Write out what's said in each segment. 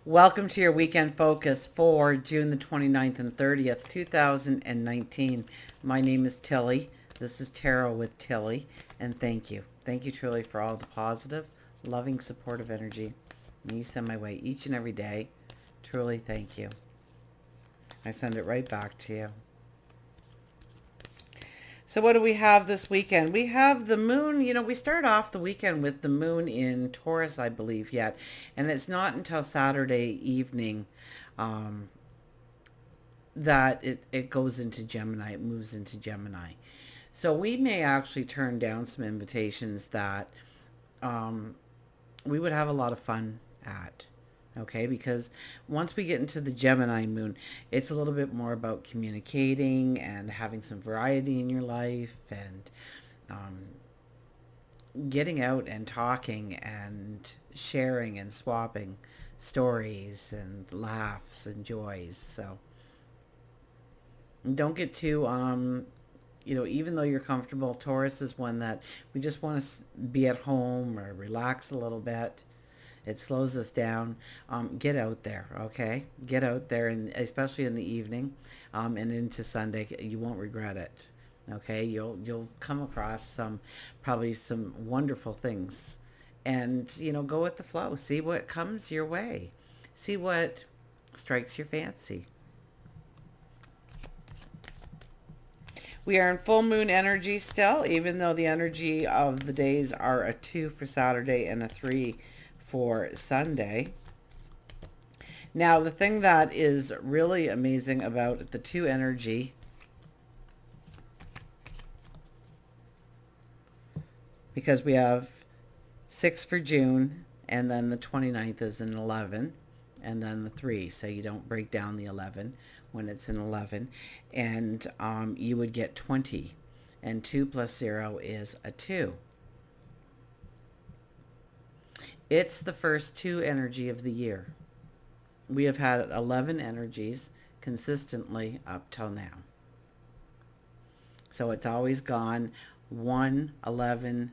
Welcome to your weekend focus for June the 29th and 30th, 2019. My name is Tilly. This is Tarot with Tilly, and thank you. Thank you truly for all the positive, loving, supportive energy you send my way each and every day. Truly, thank you. I send it right back to you. So what do we have this weekend? We have the moon. We start off the weekend with the moon in Taurus, I believe, yet. And it's not until Saturday evening um, that it goes into Gemini. It moves into Gemini. So we may actually turn down some invitations that um, we would have a lot of fun at. Okay, because once we get into the Gemini moon, it's a little bit more about communicating and having some variety in your life and um, getting out and talking and sharing and swapping stories and laughs and joys. So don't get too even though you're comfortable, Taurus is one that we just want to be at home or relax a little bit. It slows us down. Get out there, okay? Get out there, and especially in the evening and into Sunday, you won't regret it. Okay, you'll come across probably some wonderful things, and go with the flow. See what comes your way. See what strikes your fancy. We are in full moon energy still, even though the energy of the days are a 2 for Saturday and a 3 for Sunday. Now, the thing that is really amazing about the 2 energy, because we have 6 for June, and then the 29th is an 11, and then the 3, so you don't break down the 11 when it's an 11, and you would get 20, and 2 plus 0 is a 2. It's the first 2 energy of the year. We have had 11 energies consistently up till now. So it's always gone 1, 11,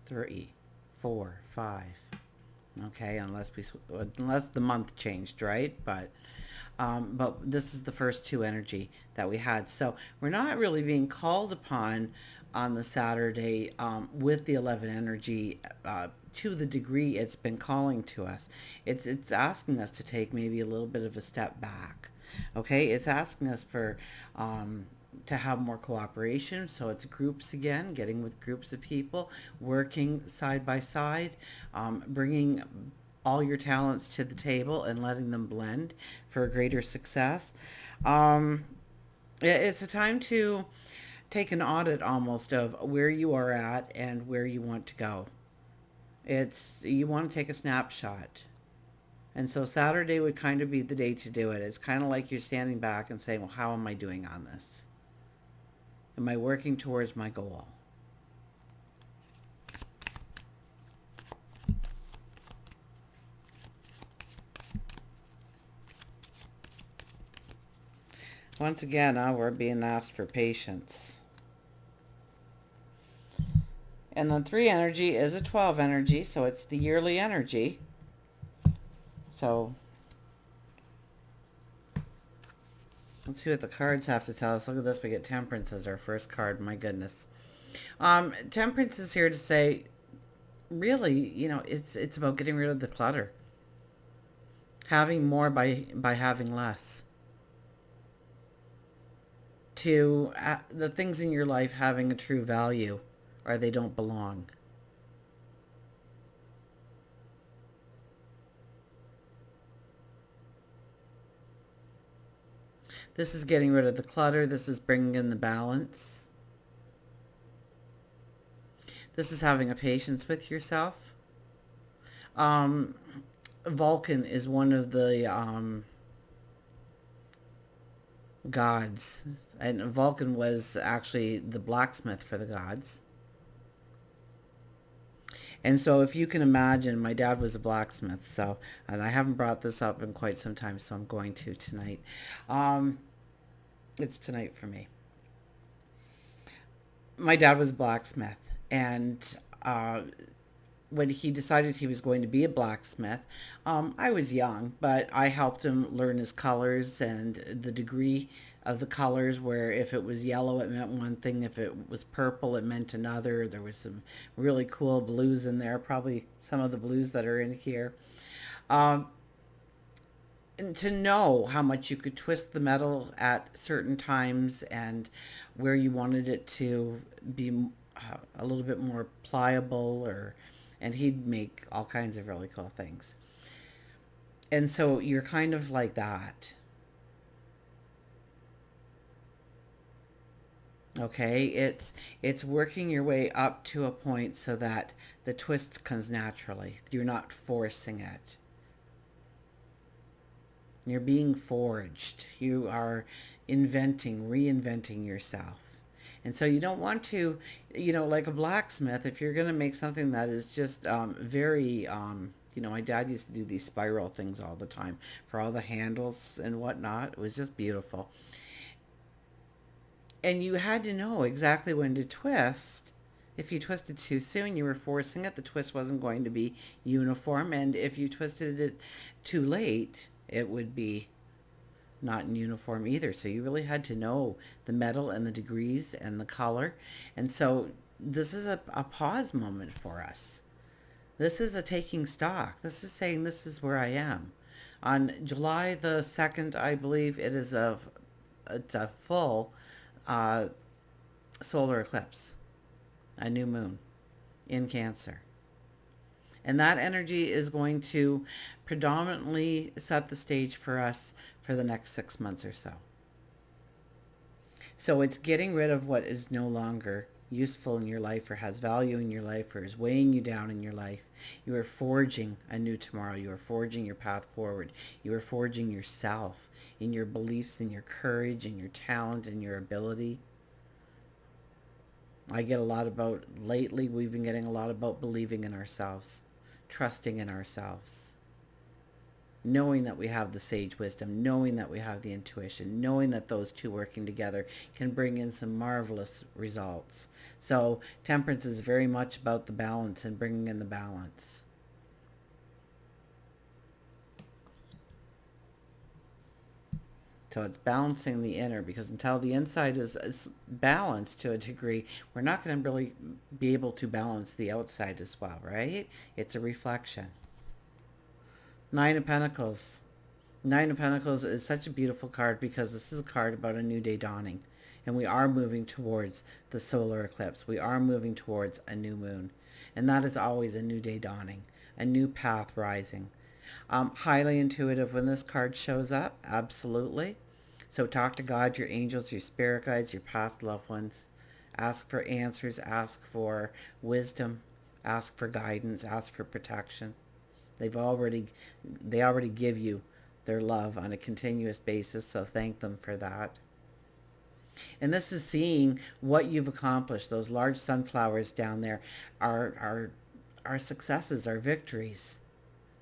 3, 4, 5. Okay, unless the month changed, right? But this is the first 2 energy that we had. So we're not really being called upon on the Saturday with the 11 energy to the degree it's been calling to us. It's asking us to take maybe a little bit of a step back. Okay, it's asking us for to have more cooperation. So it's groups again, getting with groups of people, working side by side, bringing all your talents to the table and letting them blend for greater success. Um, it's a time to take an audit almost of where you are at and where you want to go. You want to take a snapshot. And so Saturday would kind of be the day to do it. It's kind of like you're standing back and saying, well, how am I doing on this? Am I working towards my goal? Once again, we're being asked for patience. And then 3 energy is a 12 energy, so it's the yearly energy. So let's see what the cards have to tell us. Look at this. We get Temperance as our first card. My goodness. Temperance is here to say, really, it's about getting rid of the clutter. Having more by having less. To the things in your life having a true value, or they don't belong. This is getting rid of the clutter. This is bringing in the balance. This is having a patience with yourself. Um, Vulcan is one of the gods. And Vulcan was actually the blacksmith for the gods. And so if you can imagine, my dad was a blacksmith, and I haven't brought this up in quite some time, so I'm going to tonight. Um, it's tonight for me. My dad was a blacksmith, and when he decided he was going to be a blacksmith, I was young, but I helped him learn his colors and the degree of the colors, where if it was yellow, it meant one thing. If it was purple, it meant another. There was some really cool blues in there, probably some of the blues that are in here. Um, and to know how much you could twist the metal at certain times and where you wanted it to be a little bit more pliable, or and he'd make all kinds of really cool things. And so you're kind of like that. Okay, it's working your way up to a point so that the twist comes naturally. You're not forcing it. You're being forged. You are inventing, reinventing yourself. And so you don't want to, like a blacksmith, if you're going to make something that is just very, my dad used to do these spiral things all the time for all the handles and whatnot. It was just beautiful. And you had to know exactly when to twist. If you twisted too soon, you were forcing it. The twist wasn't going to be uniform. And if you twisted it too late, it would be not in uniform either. So you really had to know the metal and the degrees and the color. And so this is a pause moment for us. This is a taking stock. This is saying this is where I am. On July the 2nd, I believe it's a full uh, solar eclipse, a new moon in Cancer. And that energy is going to predominantly set the stage for us for the next 6 months or so. So it's getting rid of what is no longer useful in your life or has value in your life or is weighing you down in your life. You are forging a new tomorrow. You are forging your path forward. You are forging yourself in your beliefs, in your courage, in your talent, in your ability. I get a lot about, lately we've been getting a lot about believing in ourselves, trusting in ourselves, knowing that we have the sage wisdom, knowing that we have the intuition, knowing that those two working together can bring in some marvelous results. So temperance is very much about the balance and bringing in the balance. So it's balancing the inner, because until the inside is balanced to a degree, we're not going to really be able to balance the outside as well, right? It's a reflection. Nine of Pentacles. Nine of Pentacles is such a beautiful card because this is a card about a new day dawning. And we are moving towards the solar eclipse. We are moving towards a new moon. And that is always a new day dawning, a new path rising. Highly intuitive when this card shows up, absolutely. So talk to God, your angels, your spirit guides, your past loved ones. Ask for answers, ask for wisdom, ask for guidance, ask for protection. They've already they already give you their love on a continuous basis, so thank them for that. And this is seeing what you've accomplished. Those large sunflowers down there are our successes, our victories.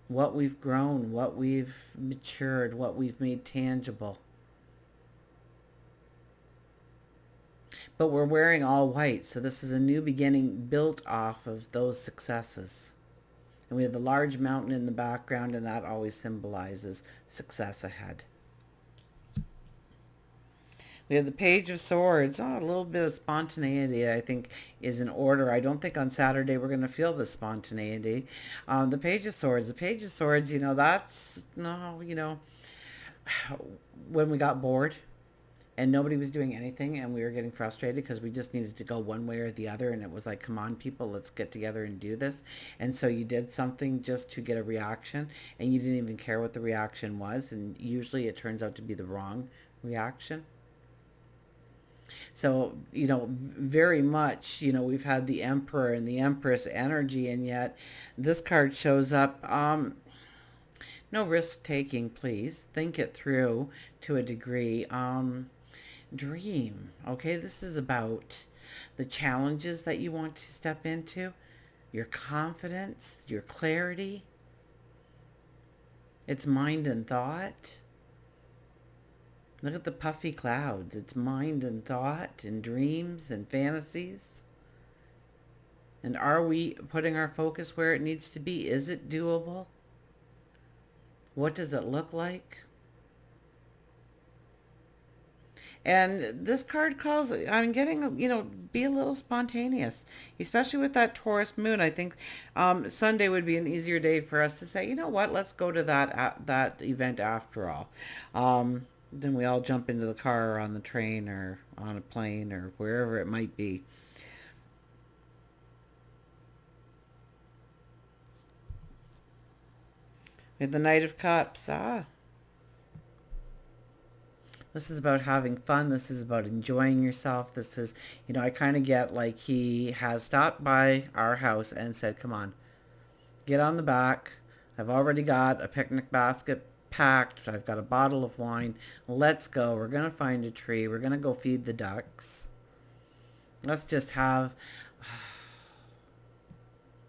What we've grown, what we've matured, what we've made tangible. But we're wearing all white, so this is a new beginning built off of those successes. And we have the large mountain in the background, and that always symbolizes success ahead. We have the Page of Swords. Oh, a little bit of spontaneity, I think, is in order. I don't think on Saturday we're going to feel the spontaneity. The Page of Swords. The Page of Swords, that's, no, when we got bored and nobody was doing anything and we were getting frustrated because we just needed to go one way or the other, and it was like, come on people, let's get together and do this. And so you did something just to get a reaction, and you didn't even care what the reaction was, and usually it turns out to be the wrong reaction. So, very much, we've had the Emperor and the Empress energy, and yet this card shows up. No risk taking, please. Think it through to a degree. Dream. Okay, this is about the challenges that you want to step into, your confidence, your clarity. It's mind and thought. Look at the puffy clouds. It's mind and thought and dreams and fantasies. And are we putting our focus where it needs to be? Is it doable? What does it look like? And this card calls, I'm getting, be a little spontaneous, especially with that Taurus moon. I think Sunday would be an easier day for us to say, you know what, let's go to that event after all. Then we all jump into the car or on the train or on a plane or wherever it might be. With the Knight of Cups, this is about having fun. This is about enjoying yourself. This is, I kind of get like he has stopped by our house and said, come on, get on the back. I've already got a picnic basket packed. I've got a bottle of wine. Let's go. We're going to find a tree. We're going to go feed the ducks. Let's just have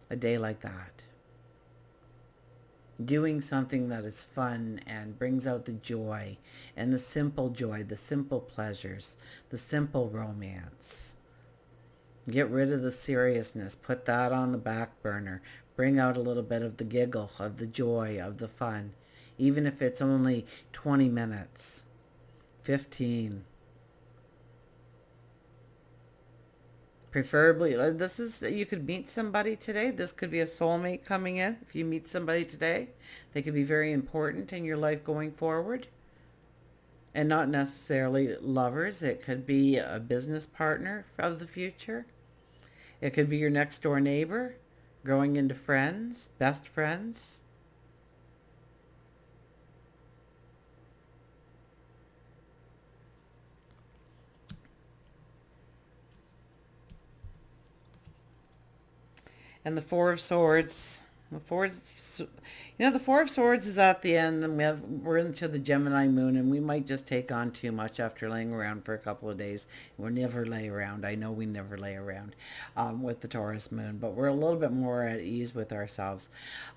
a day like that. Doing something that is fun and brings out the joy and the simple joy, the simple pleasures, the simple romance. Get rid of the seriousness. Put that on the back burner. Bring out a little bit of the giggle, of the joy, of the fun. Even if it's only 20 minutes, 15. Preferably, this is, you could meet somebody today. This could be a soulmate coming in. If you meet somebody today, they could be very important in your life going forward. And not necessarily lovers. It could be a business partner of the future. It could be your next door neighbor, growing into friends, best friends. And the Four of Swords. The Four of Swords is at the end, and we're into the Gemini moon, and we might just take on too much after laying around for a couple of days. We'll never lay around. I know we never lay around with the Taurus moon, but we're a little bit more at ease with ourselves.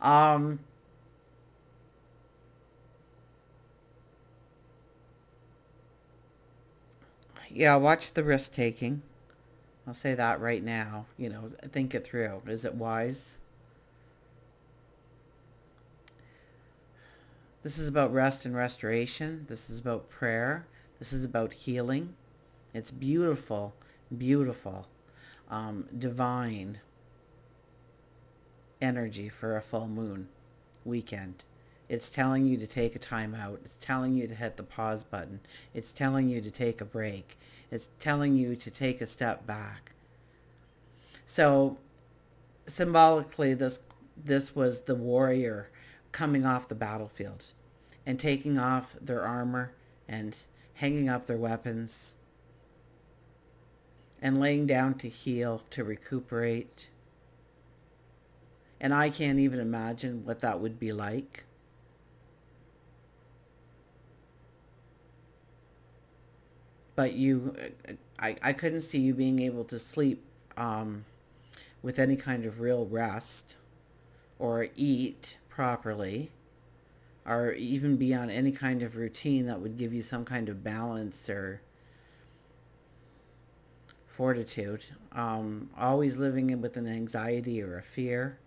Yeah, watch the risk taking. I'll say that right now. Think it through. Is it wise? This is about rest and restoration. This is about prayer. This is about healing. It's beautiful, beautiful, divine energy for a full moon weekend. It's telling you to take a time out. It's telling you to hit the pause button. It's telling you to take a break. It's telling you to take a step back. So symbolically, this was the warrior coming off the battlefield and taking off their armor and hanging up their weapons and laying down to heal, to recuperate. And I can't even imagine what that would be like. But I couldn't see you being able to sleep with any kind of real rest or eat properly or even be on any kind of routine that would give you some kind of balance or fortitude. Always living with an anxiety or a fear,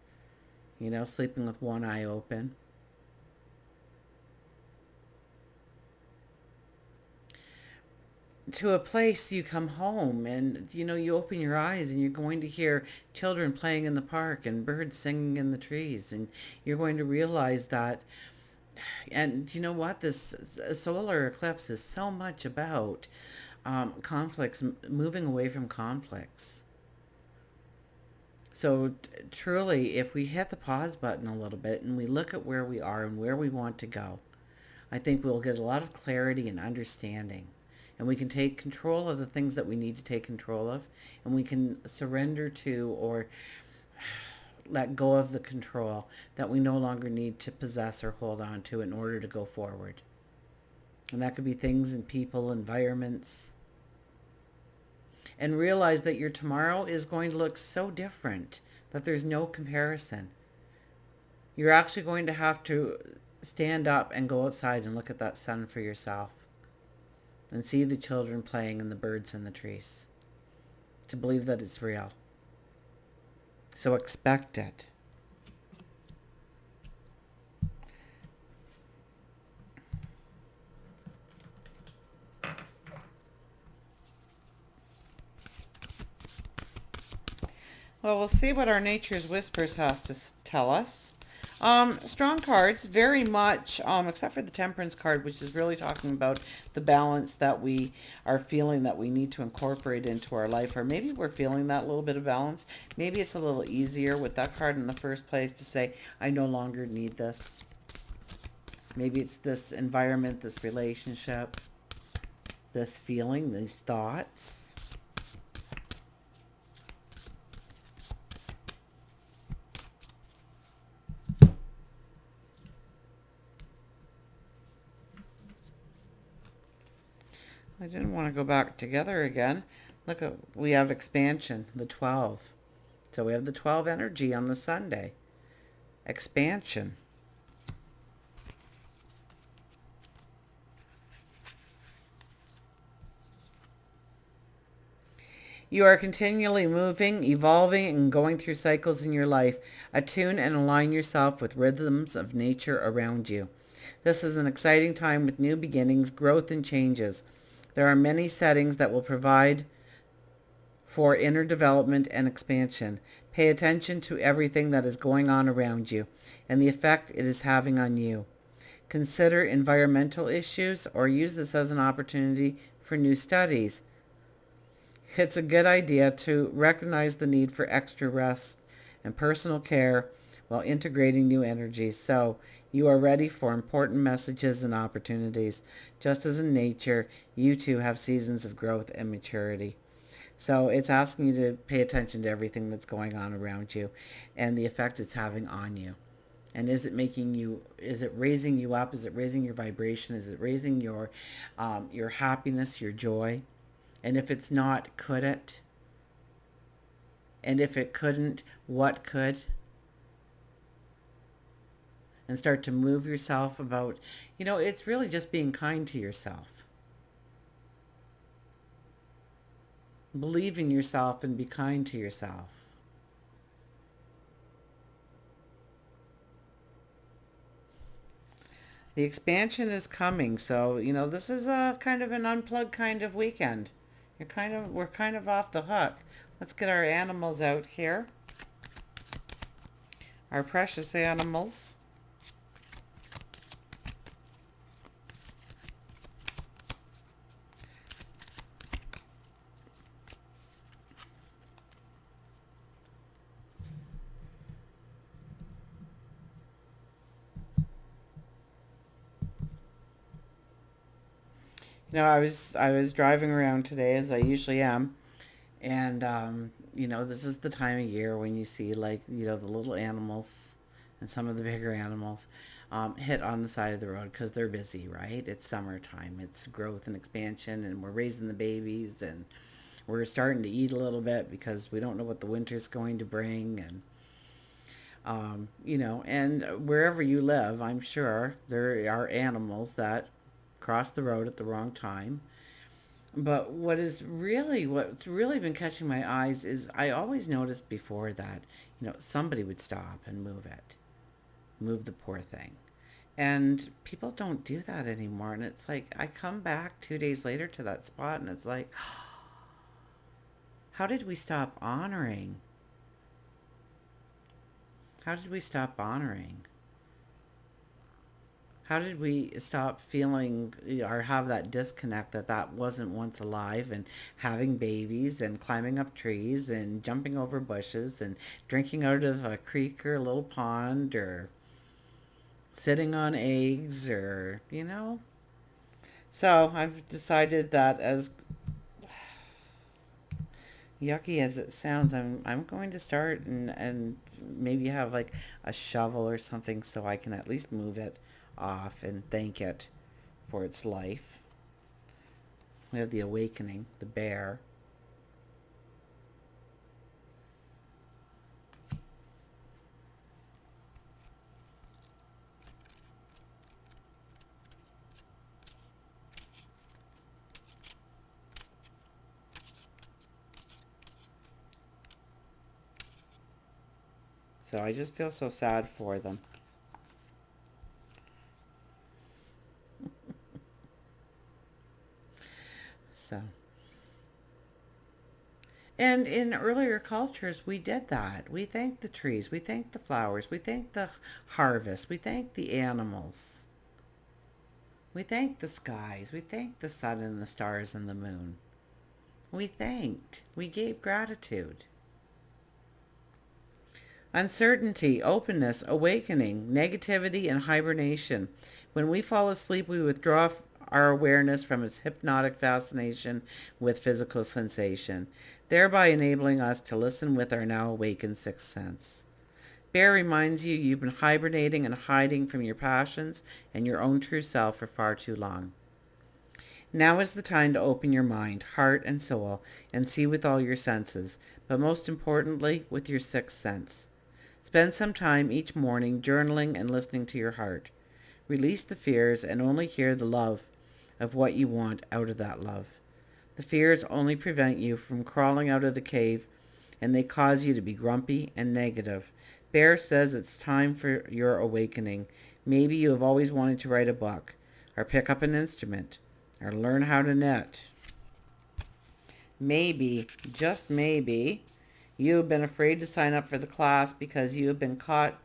sleeping with one eye open. To a place you come home and you open your eyes and you're going to hear children playing in the park and birds singing in the trees, and you're going to realize that. And you know what, this solar eclipse is so much about conflicts, moving away from conflicts. So truly, if we hit the pause button a little bit and we look at where we are and where we want to go, I think we'll get a lot of clarity and understanding. And we can take control of the things that we need to take control of. And we can surrender to or let go of the control that we no longer need to possess or hold on to in order to go forward. And that could be things and people, environments. And realize that your tomorrow is going to look so different that there's no comparison. You're actually going to have to stand up and go outside and look at that sun for yourself and see the children playing and the birds in the trees to believe that it's real. So expect it. Well, we'll see what our Nature's Whispers has to tell us. Strong cards, very much, except for the Temperance card, which is really talking about the balance that we are feeling that we need to incorporate into our life. Or maybe we're feeling that little bit of balance. Maybe it's a little easier with that card in the first place to say, I no longer need this. Maybe it's this environment, this relationship, this feeling, these thoughts. I didn't want to go back together again. Look, we have expansion, the 12. So we have the 12 energy on the Sunday. Expansion. You are continually moving, evolving, and going through cycles in your life. Attune and align yourself with rhythms of nature around you. This is an exciting time with new beginnings, growth, and changes. There are many settings that will provide for inner development and expansion. Pay attention to everything that is going on around you and the effect it is having on you. Consider environmental issues or use this as an opportunity for new studies. It's a good idea to recognize the need for extra rest and personal care while integrating new energies. So you are ready for important messages and opportunities. Just as in nature, you too have seasons of growth and maturity. So it's asking you to pay attention to everything that's going on around you and the effect it's having on you. And is it raising you up? Is it raising your vibration? Is it raising your happiness, your joy? And if it's not, could it? And if it couldn't, what could? And start to move yourself about, it's really just being kind to yourself. Believe in yourself and be kind to yourself. The expansion is coming, so this is a kind of an unplugged kind of weekend. We're kind of off the hook. Let's get our animals out here. Our precious animals. I was driving around today as I usually am, and this is the time of year when you see the little animals and some of the bigger animals hit on the side of the road because they're busy, right? It's summertime, it's growth and expansion, and we're raising the babies, and we're starting to eat a little bit because we don't know what the winter's going to bring, and wherever you live, I'm sure there are animals that cross the road at the wrong time. But what's really been catching my eyes is I always noticed before that, somebody would stop and move the poor thing. And people don't do that anymore. And it's like, I come back 2 days later to that spot and it's like, how did we stop honoring? How did we stop honoring? How did we stop feeling or have that disconnect that wasn't once alive and having babies and climbing up trees and jumping over bushes and drinking out of a creek or a little pond or sitting on eggs or. So I've decided that, as yucky as it sounds, I'm going to start and maybe have like a shovel or something so I can at least move it off and thank it for its life. We have the awakening, the bear. So I just feel so sad for them. So, and in earlier cultures, we did that. We thanked the trees, we thanked the flowers, we thanked the harvest, we thanked the animals, we thanked the skies, we thanked the sun and the stars and the moon. We thanked, we gave gratitude. Uncertainty, openness, awakening, negativity, and hibernation. When we fall asleep, we withdraw our awareness from its hypnotic fascination with physical sensation, thereby enabling us to listen with our now awakened sixth sense. Bear reminds you you've been hibernating and hiding from your passions and your own true self for far too long. Now is the time to open your mind, heart, and soul and see with all your senses, but most importantly, with your sixth sense. Spend some time each morning journaling and listening to your heart. Release the fears and only hear the love of what you want out of that love. The fears only prevent you from crawling out of the cave, and they cause you to be grumpy and negative. Bear says it's time for your awakening. Maybe you have always wanted to write a book, or pick up an instrument, or learn how to knit. Maybe, just maybe, you have been afraid to sign up for the class because you have been caught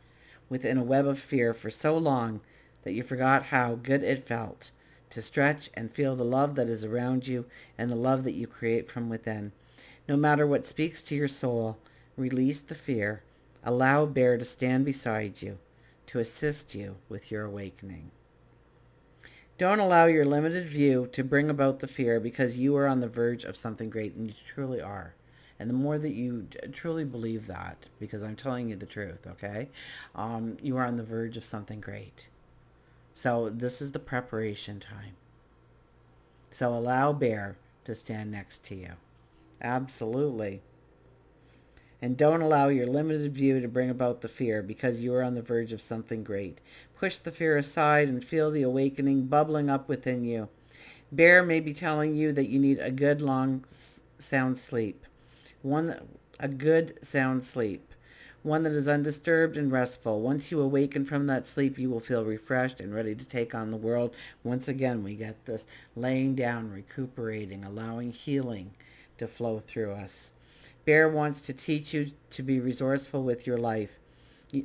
within a web of fear for so long that you forgot how good it felt to stretch and feel the love that is around you and the love that you create from within. No matter what speaks to your soul, release the fear. Allow Bear to stand beside you, to assist you with your awakening. Don't allow your limited view to bring about the fear, because you are on the verge of something great, and you truly are. And the more that you truly believe that, because I'm telling you the truth, okay, you are on the verge of something great. So this is the preparation time. So allow Bear to stand next to you. Absolutely. And don't allow your limited view to bring about the fear, because you are on the verge of something great. Push the fear aside and feel the awakening bubbling up within you. Bear may be telling you that you need a good long sound sleep. A good sound sleep. One that is undisturbed and restful. Once you awaken from that sleep, you will feel refreshed and ready to take on the world. Once again, we get this laying down, recuperating, allowing healing to flow through us. Bear wants to teach you to be resourceful with your life.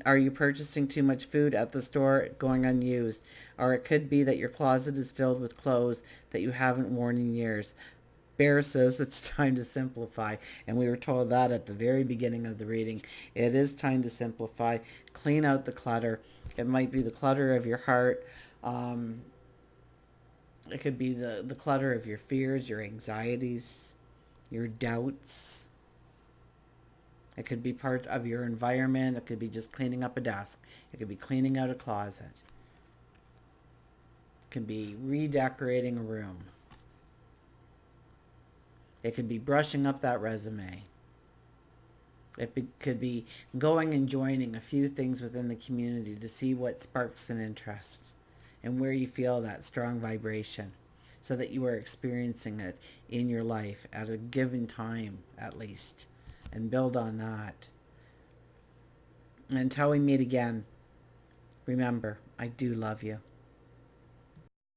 Are you purchasing too much food at the store going unused? Or it could be that your closet is filled with clothes that you haven't worn in years. Bear says it's time to simplify, and we were told that at the very beginning of the reading. It is time to simplify. Clean out the clutter. It might be the clutter of your heart. Um, it could be the clutter of your fears, your anxieties, your doubts. It could be part of your environment. It could be just cleaning up a desk. It could be cleaning out a closet. It could be redecorating a room. It could be brushing up that resume. Could be going and joining a few things within the community to see what sparks an interest and where you feel that strong vibration, so that you are experiencing it in your life at a given time at least, and build on that. And until we meet again, remember, I do love you.